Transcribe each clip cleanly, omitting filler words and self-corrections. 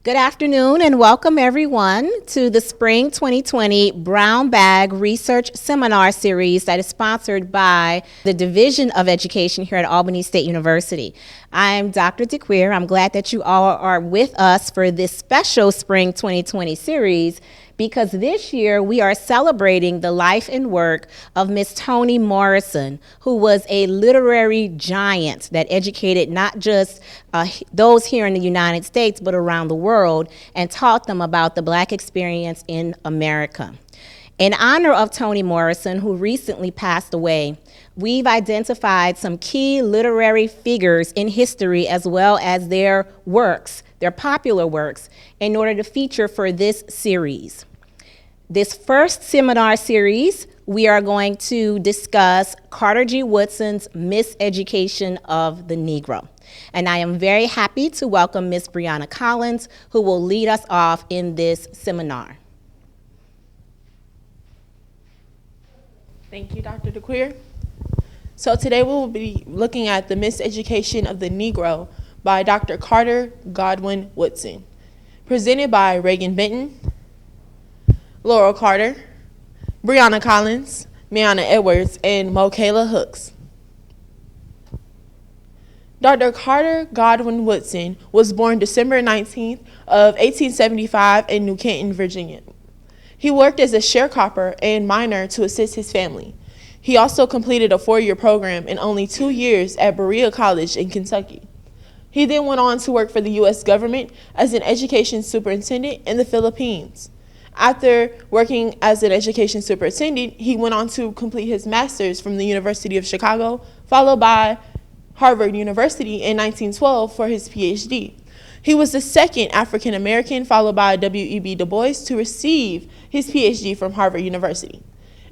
Good afternoon and welcome everyone to the Spring 2020 Brown Bag Research Seminar Series that is sponsored by the Division of Education here at Albany State University. I'm Dr. DeQueer. I'm glad that you all are with us for this special Spring 2020 series because this year we are celebrating the life and work of Miss Toni Morrison, who was a literary giant that educated not just those here in the United States, but around the world, and taught them about the Black experience in America. In honor of Toni Morrison, who recently passed away, we've identified some key literary figures in history as well as their works, their popular works, in order to feature for this series. This first seminar series, we are going to discuss Carter G. Woodson's Miseducation of the Negro. And I am very happy to welcome Ms. Brianna Collins, who will lead us off in this seminar. Thank you, Dr. DeQueer. So today we will be looking at The Miseducation of the Negro by Dr. Carter Godwin Woodson, presented by Reagan Benton, Laurel Carter, Brianna Collins, Maiana Edwards, and Mokayla Hooks. Dr. Carter Godwin Woodson was born December 19th of 1875 in New Canton, Virginia. He worked as a sharecropper and miner to assist his family. He also completed a 4-year program in only 2 years at Berea College in Kentucky. He then went on to work for the U.S. government as an education superintendent in the Philippines. After working as an education superintendent, he went on to complete his master's from the University of Chicago, followed by Harvard University in 1912 for his PhD. He was the second African American, followed by W.E.B. Du Bois, to receive his PhD from Harvard University.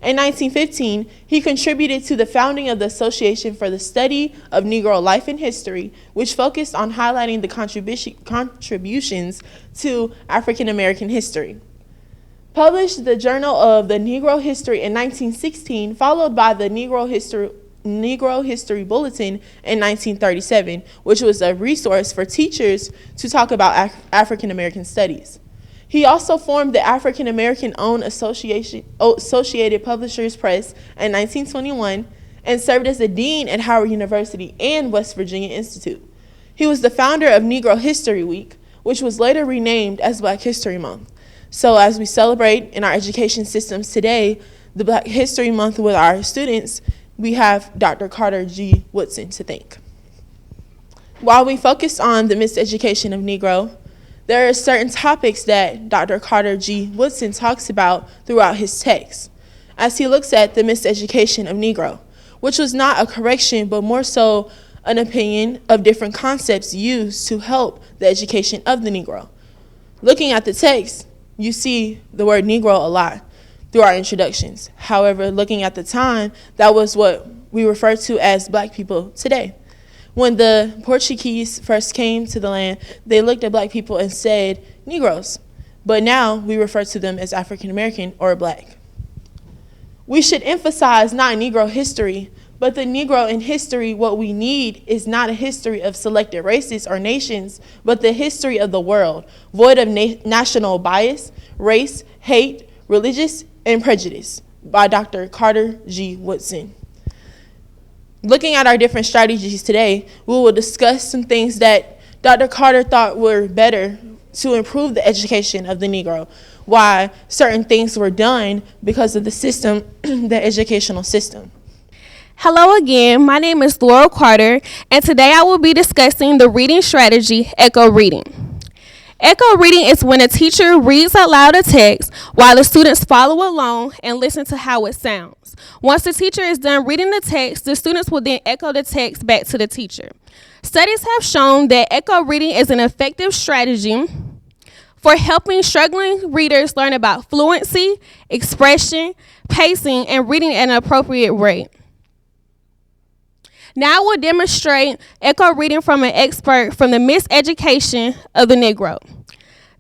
In 1915, he contributed to the founding of the Association for the Study of Negro Life and History, which focused on highlighting the contributions to African American history. Published the Journal of the Negro History in 1916, followed by the Negro History Bulletin in 1937, which was a resource for teachers to talk about African American studies. He also formed the African American owned Associated Publishers Press in 1921 and served as the dean at Howard University and West Virginia Institute. He was the founder of Negro History Week, which was later renamed as Black History Month. So as we celebrate in our education systems today, the Black History Month with our students, we have Dr. Carter G. Woodson to thank. While we focus on the miseducation of Negro, there are certain topics that Dr. Carter G. Woodson talks about throughout his text, as he looks at the miseducation of Negro, which was not a correction, but more so an opinion of different concepts used to help the education of the Negro. Looking at the text, you see the word Negro a lot through our introductions. However, looking at the time, that was what we refer to as Black people today. When the Portuguese first came to the land, they looked at Black people and said Negroes, but now we refer to them as African American or Black. We should emphasize not Negro history, but the Negro in history. What we need is not a history of selected races or nations, but the history of the world, void of national bias, race, hate, religious, and prejudice, by Dr. Carter G. Woodson. Looking at our different strategies today, we will discuss some things that Dr. Carter thought were better to improve the education of the Negro, why certain things were done because of the system, the educational system. Hello again, my name is Laurel Carter, and today I will be discussing the reading strategy, echo reading. Echo reading is when a teacher reads aloud a text while the students follow along and listen to how it sounds. Once the teacher is done reading the text, the students will then echo the text back to the teacher. Studies have shown that echo reading is an effective strategy for helping struggling readers learn about fluency, expression, pacing, and reading at an appropriate rate. Now I will demonstrate echo reading from an expert from the Miseducation of the Negro.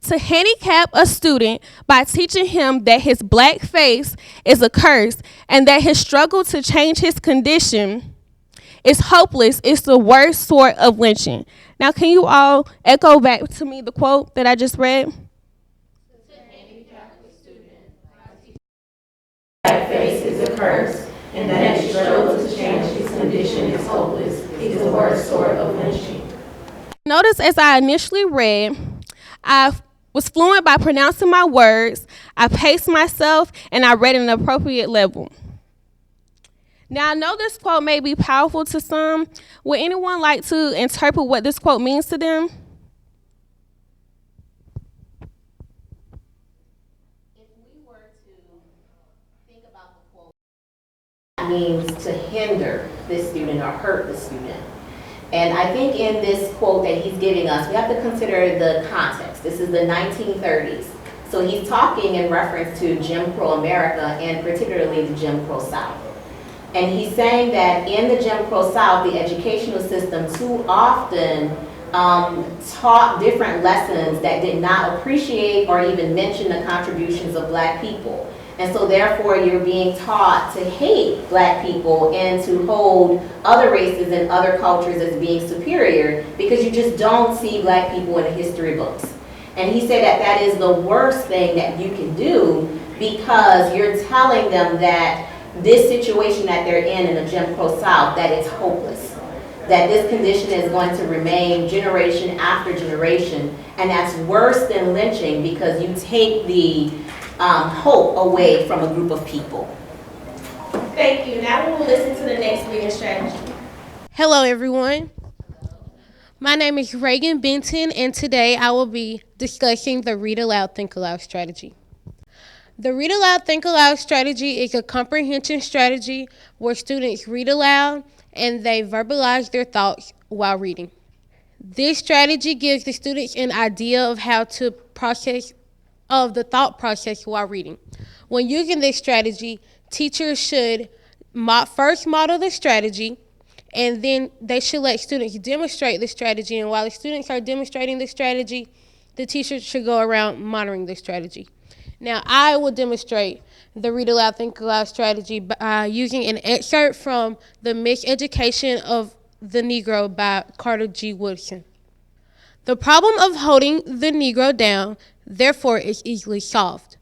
To handicap a student by teaching him that his black face is a curse and that his struggle to change his condition is hopeless is the worst sort of lynching. Now, can you all echo back to me the quote that I just read? That face is a curse, and that his struggle to change his condition is hopeless, is the worst sort of lynching. Notice as I initially read, I was fluent by pronouncing my words, I paced myself, and I read at an appropriate level. Now, I know this quote may be powerful to some. Would anyone like to interpret what this quote means to them? If we were to think about the quote, it means to hinder this student or hurt the student. And I think in this quote that he's giving us, we have to consider the context. This is the 1930s. So he's talking in reference to Jim Crow America and particularly the Jim Crow South. And he's saying that in the Jim Crow South, the educational system too often taught different lessons that did not appreciate or even mention the contributions of Black people. And so therefore you're being taught to hate Black people and to hold other races and other cultures as being superior because you just don't see Black people in the history books. And he said that that is the worst thing that you can do because you're telling them that this situation that they're in the Jim Crow South, that it's hopeless, that this condition is going to remain generation after generation, and that's worse than lynching because you take the hope away from a group of people. Thank you. Now we will listen to the next reading strategy. Hello, everyone. My name is Reagan Benton, and today I will be discussing the Read-aloud, think-aloud strategy. The Read-aloud, think-aloud strategy is a comprehension strategy where students read aloud and they verbalize their thoughts while reading. This strategy gives the students an idea of how to process of the thought process while reading. When using this strategy, teachers should first model the strategy, and then they should let students demonstrate the strategy. And while the students are demonstrating the strategy, the teachers should go around monitoring the strategy. Now, I will demonstrate the Read-aloud, think-aloud strategy by using an excerpt from the Miseducation of the Negro by Carter G. Woodson. The problem of holding the Negro down, therefore, is easily solved.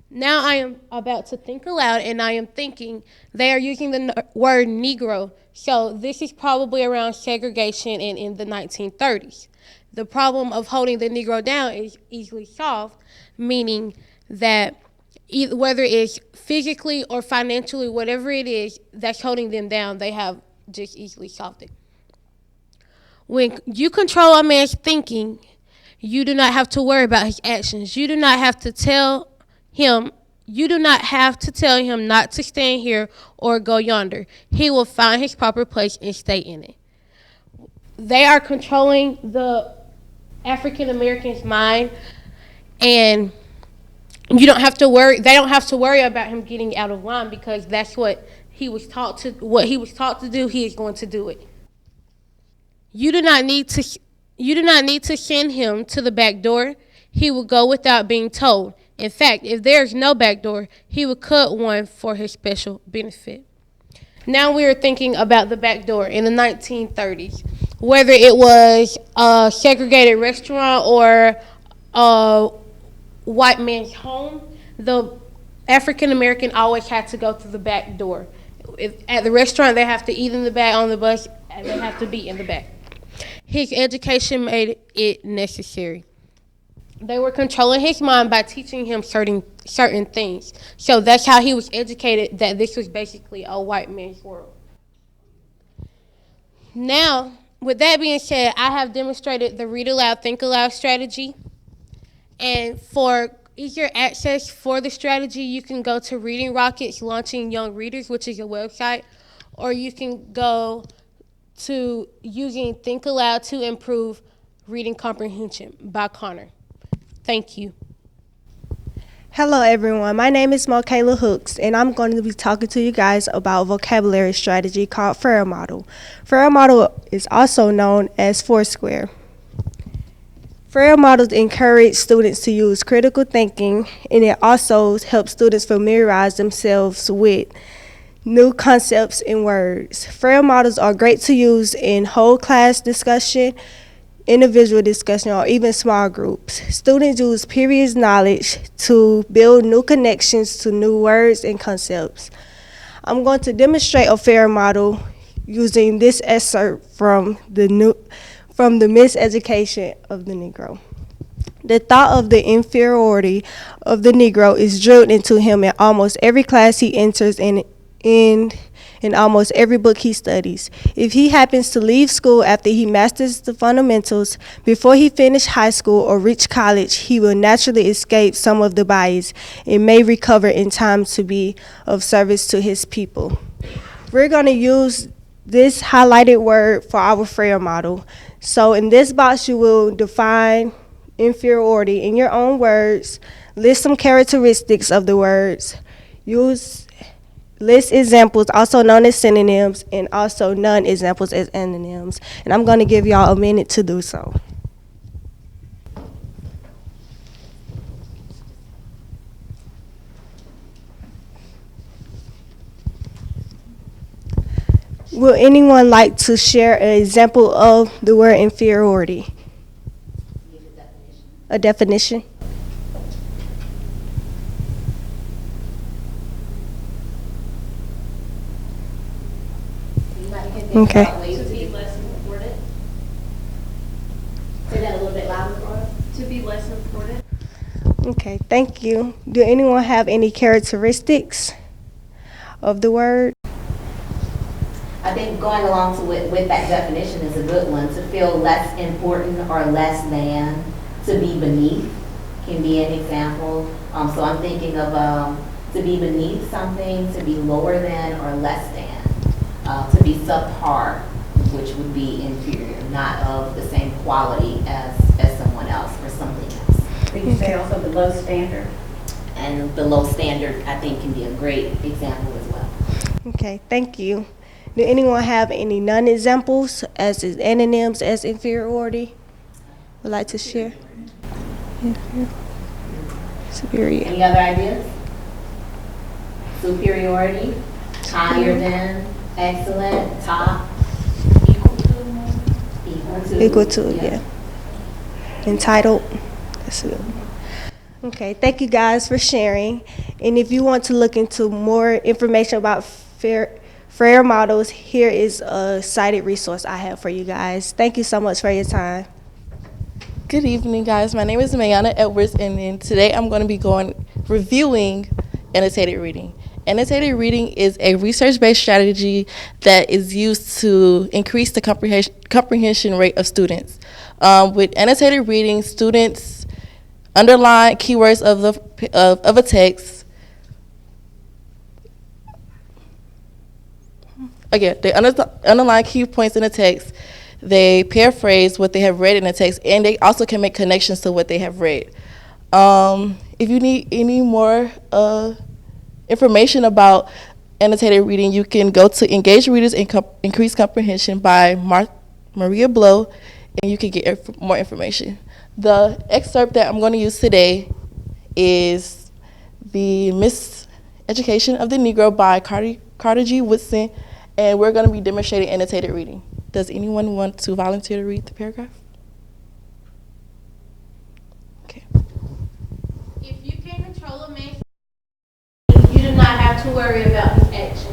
Now I am about to think aloud, and I am thinking they are using the word Negro, so this is probably around segregation and in the 1930s. The problem of holding the Negro down is easily solved, meaning that whether it's physically or financially, whatever it is that's holding them down, they have just easily solved it. When you control a man's thinking, you do not have to worry about his actions. You do not have to tell him not to stand here or go yonder. He will find his proper place and stay in it. They are controlling the African American's mind, and they don't have to worry about him getting out of line because that's what he was taught to do. He is going to do it. You do not need to send him to the back door. He will go without being told. In fact, if there's no back door, he will cut one for his special benefit. Now we are thinking about the back door in the 1930s, whether it was a segregated restaurant or a white man's home, the African American always had to go through the back door. At the restaurant, they have to eat in the back. On the bus, they have to be in the back. His education made it necessary. They were controlling his mind by teaching him certain things. So that's how he was educated, that this was basically a white man's world. Now, with that being said, I have demonstrated the Read-aloud, think-aloud strategy. And for easier access for the strategy, you can go to Reading Rockets Launching Young Readers, which is a website, or you can go to using Think Aloud to Improve Reading Comprehension by Connor. Thank you. Hello everyone, my name is Michaela Hooks, and I'm going to be talking to you guys about a vocabulary strategy called Frayer model. Frayer model is also known as Foursquare. Frayer models encourage students to use critical thinking, and it also helps students familiarize themselves with new concepts and words. Frayer models are great to use in whole class discussion. individual discussion, or even small groups. Students use previous knowledge to build new connections to new words and concepts. I'm going to demonstrate a Frayer model using this excerpt from the Miseducation of the Negro. The thought of the inferiority of the Negro is drilled into him in almost every class he enters in almost every book he studies. If he happens to leave school after he masters the fundamentals, before he finishes high school or reach college, he will naturally escape some of the bias and may recover in time to be of service to his people. We're going to use this highlighted word for our Frayer model. So in this box, you will define inferiority in your own words, list some characteristics of the words, list examples, also known as synonyms, and also non-examples as antonyms. And I'm going to give y'all a minute to do so. Will anyone like to share an example of the word inferiority? A definition? Okay. To be less important. Say that a little bit louder for us. To be less important. Okay, thank you. Do anyone have any characteristics of the word? I think going along with that definition is a good one. To feel less important or less than, to be beneath can be an example. So I'm thinking of to be beneath something, to be lower than or less than. To be subpar, which would be inferior, not of the same quality as someone else or something else. Did you say also below standard? And below standard, I think, can be a great example as well. Okay, thank you. Do anyone have any non-examples as antonyms as inferiority? Would like to share? Superior. Any other ideas? Superiority, higher than, excellent, top, Equal to, yeah. Entitled. That's it. Okay, thank you guys for sharing. And if you want to look into more information about Frayer models, here is a cited resource I have for you guys. Thank you so much for your time. Good evening, guys. My name is Maiana Edwards, and then today I'm going to be reviewing annotated reading. Annotated reading is a research-based strategy that is used to increase the comprehension rate of students. With annotated reading, students underline keywords of a text. Again, they underline key points in the text. They paraphrase what they have read in the text, and they also can make connections to what they have read. If you need any more information about annotated reading, you can go to Engage Readers and Increase Comprehension by Maria Blow, and you can get more information. The excerpt that I'm going to use today is the Miseducation of the Negro by Carter G. Woodson, and we're going to be demonstrating annotated reading. Does anyone want to volunteer to read the paragraph? Okay. If you can control a man, you do not have to worry about his action.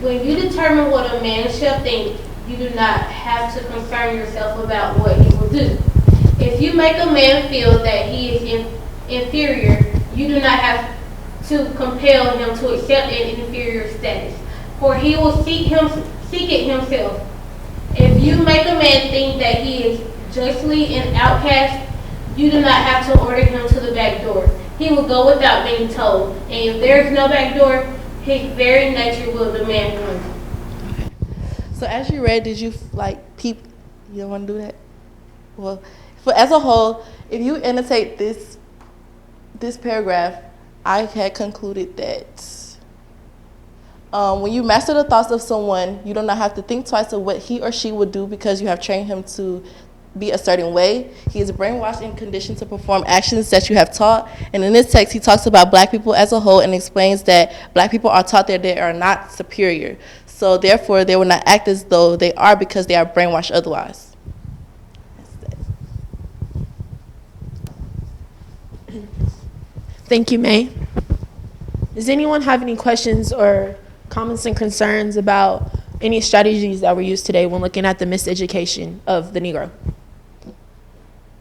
When you determine what a man shall think, you do not have to concern yourself about what he will do. If you make a man feel that he is inferior, you do not have to compel him to accept an inferior status, for he will seek it himself. If you make a man think that he is justly an outcast, you do not have to order him to the back door. He will go without being told, and if there is no back door, his very nature will demand one. Okay. So as you read, did you peep? You don't want to do that? Well, as a whole, if you annotate this paragraph, I had concluded that when you master the thoughts of someone, you do not have to think twice of what he or she would do because you have trained him to be a certain way. He is brainwashed and conditioned to perform actions that you have taught. And in this text, he talks about black people as a whole and explains that black people are taught that they are not superior. So therefore, they will not act as though they are because they are brainwashed otherwise. That's that. Thank you, May. Does anyone have any questions or comments and concerns about any strategies that were used today when looking at the miseducation of the Negro?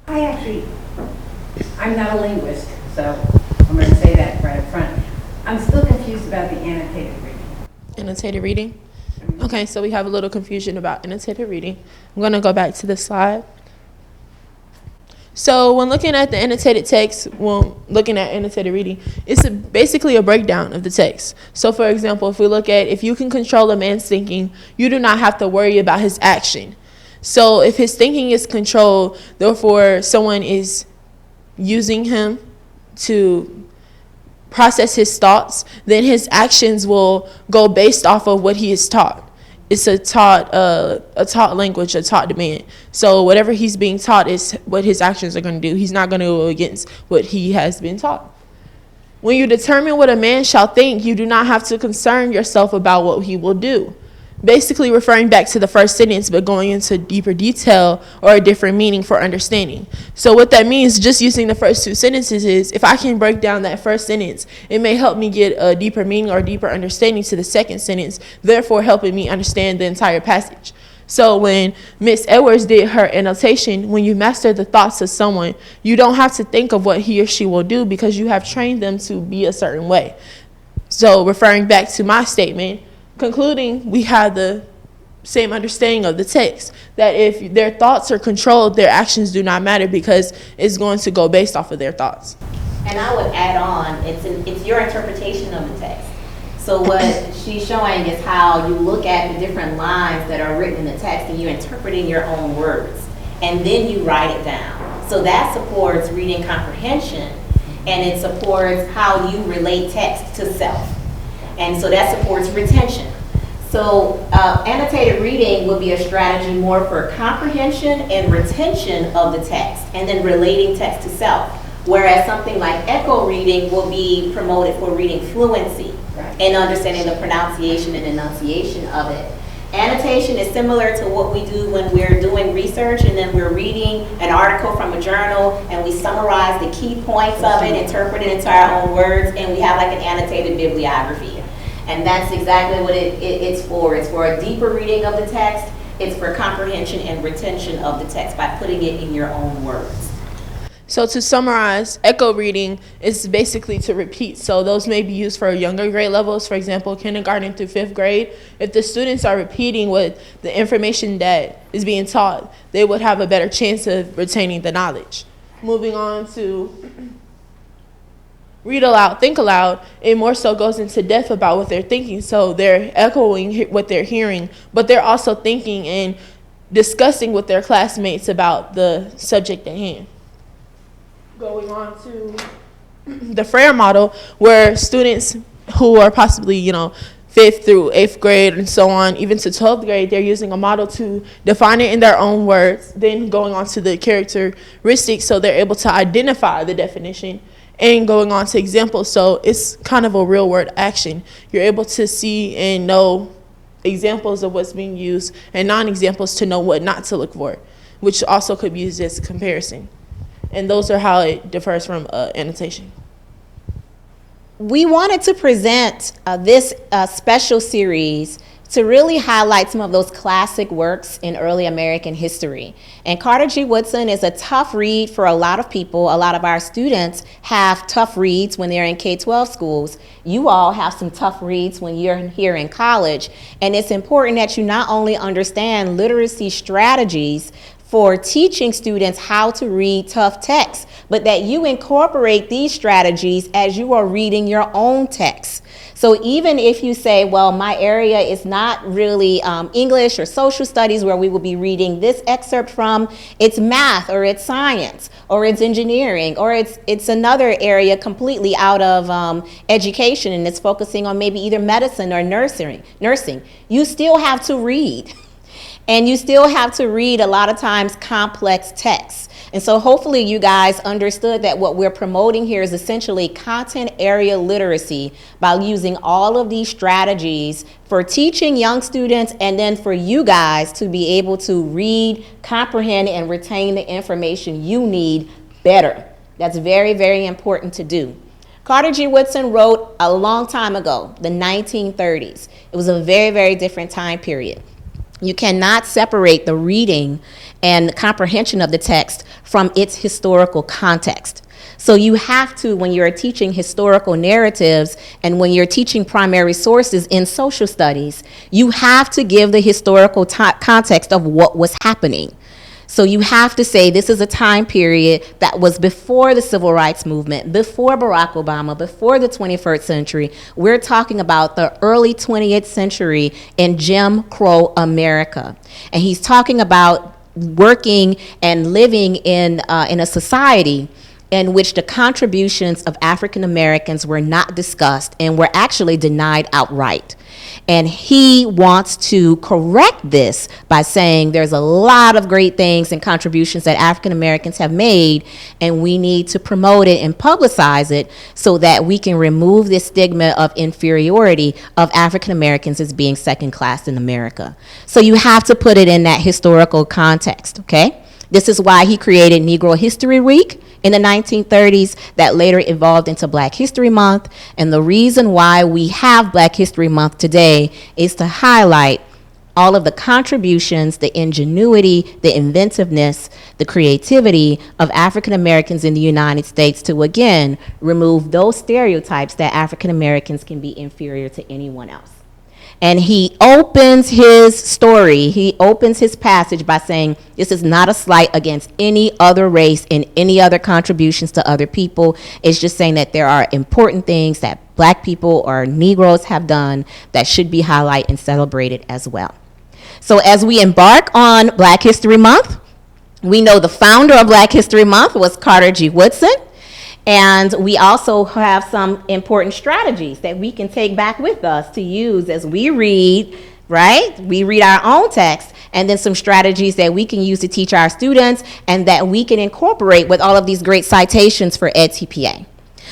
I'm not a linguist, so I'm going to say that right up front. I'm still confused about the annotated reading. Annotated reading? Okay, so we have a little confusion about annotated reading. I'm going to go back to the slide. So when looking at the annotated text, looking at annotated reading, it's basically a breakdown of the text. So for example, if you can control a man's thinking, you do not have to worry about his action. So if his thinking is controlled, therefore someone is using him to process his thoughts, then his actions will go based off of what he is taught. It's a taught language, a taught demand. So whatever he's being taught is what his actions are going to do. He's not going to go against what he has been taught. When you determine what a man shall think, you do not have to concern yourself about what he will do. Basically referring back to the first sentence, but going into deeper detail or a different meaning for understanding. So what that means, just using the first two sentences, is if I can break down that first sentence, it may help me get a deeper meaning or deeper understanding to the second sentence, therefore helping me understand the entire passage. So when Miss Edwards did her annotation, when you master the thoughts of someone, you don't have to think of what he or she will do because you have trained them to be a certain way. So referring back to my statement, concluding, we have the same understanding of the text, that if their thoughts are controlled, their actions do not matter because it's going to go based off of their thoughts. And I would add on, it's your interpretation of the text. So what she's showing is how you look at the different lines that are written in the text and you interpret in your own words, and then you write it down. So that supports reading comprehension, and it supports how you relate text to self. And so that supports retention. So annotated reading would be a strategy more for comprehension and retention of the text, and then relating text to self. Whereas something like echo reading will be promoted for reading fluency and understanding the pronunciation and enunciation of it. Annotation is similar to what we do when we're doing research and then we're reading an article from a journal and we summarize the key points of it, interpret it into our own words, and we have like an annotated bibliography. And that's exactly what it's for. It's for a deeper reading of the text. It's for comprehension and retention of the text by putting it in your own words. So to summarize, echo reading is basically to repeat. So those may be used for younger grade levels, for example, kindergarten through 5th grade. If the students are repeating what the information that is being taught, they would have a better chance of retaining the knowledge. Moving on to read-aloud, think-aloud, it more so goes into depth about what they're thinking. So they're echoing what they're hearing, but they're also thinking and discussing with their classmates about the subject at hand. Going on to the Frayer model, where students who are possibly, 5th through 8th grade and so on, even to 12th grade, they're using a model to define it in their own words, then going on to the characteristics so they're able to identify the definition, and going on to examples. So it's kind of a real word action. You're able to see and know examples of what's being used and non-examples to know what not to look for, which also could be used as a comparison. And those are how it differs from annotation. We wanted to present this special series to really highlight some of those classic works in early American history. And Carter G. Woodson is a tough read for a lot of people. A lot of our students have tough reads when they're in K-12 schools. You all have some tough reads when you're here in college. And it's important that you not only understand literacy strategies for teaching students how to read tough text, but that you incorporate these strategies as you are reading your own text. So even if you say, well, my area is not really English or social studies where we will be reading this excerpt from, it's math or it's science or it's engineering or it's another area completely out of education and it's focusing on maybe either medicine or nursing, you still have to read. And you still have to read a lot of times complex texts. And so hopefully you guys understood that what we're promoting here is essentially content area literacy by using all of these strategies for teaching young students and then for you guys to be able to read, comprehend, and retain the information you need better That's very, very important to do. Carter G. Woodson wrote a long time ago, the 1930s. It was a very, very different time period. You cannot separate the reading and comprehension of the text from its historical context. So you have to, when you're teaching historical narratives and when you're teaching primary sources in social studies, you have to give the historical context of what was happening. So you have to say this is a time period that was before the Civil Rights Movement, before Barack Obama, before the 21st century. We're talking about the early 20th century in Jim Crow America. And he's talking about working and living in a society in which the contributions of African Americans were not discussed and were actually denied outright. And he wants to correct this by saying there's a lot of great things and contributions that African Americans have made, and we need to promote it and publicize it so that we can remove this stigma of inferiority of African Americans as being second class in America. So you have to put it in that historical context, okay? This is why he created Negro History Week in the 1930s that later evolved into Black History Month. And the reason why we have Black History Month today is to highlight all of the contributions, the ingenuity, the inventiveness, the creativity of African Americans in the United States to, again, remove those stereotypes that African Americans can be inferior to anyone else. And he opens his story, he opens his passage by saying, this is not a slight against any other race and any other contributions to other people. It's just saying that there are important things that Black people or Negroes have done that should be highlighted and celebrated as well. So as we embark on Black History Month, we know the founder of Black History Month was Carter G. Woodson. And we also have some important strategies that we can take back with us to use as we read, right? We read our own text, and then some strategies that we can use to teach our students and that we can incorporate with all of these great citations for EdTPA.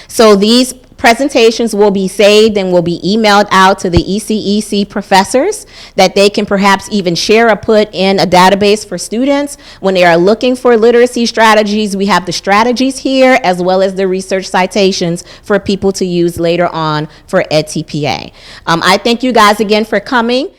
So these presentations will be saved and will be emailed out to the ECEC professors that they can perhaps even share or put in a database for students. When they are looking for literacy strategies, we have the strategies here as well as the research citations for people to use later on for EdTPA. I thank you guys again for coming.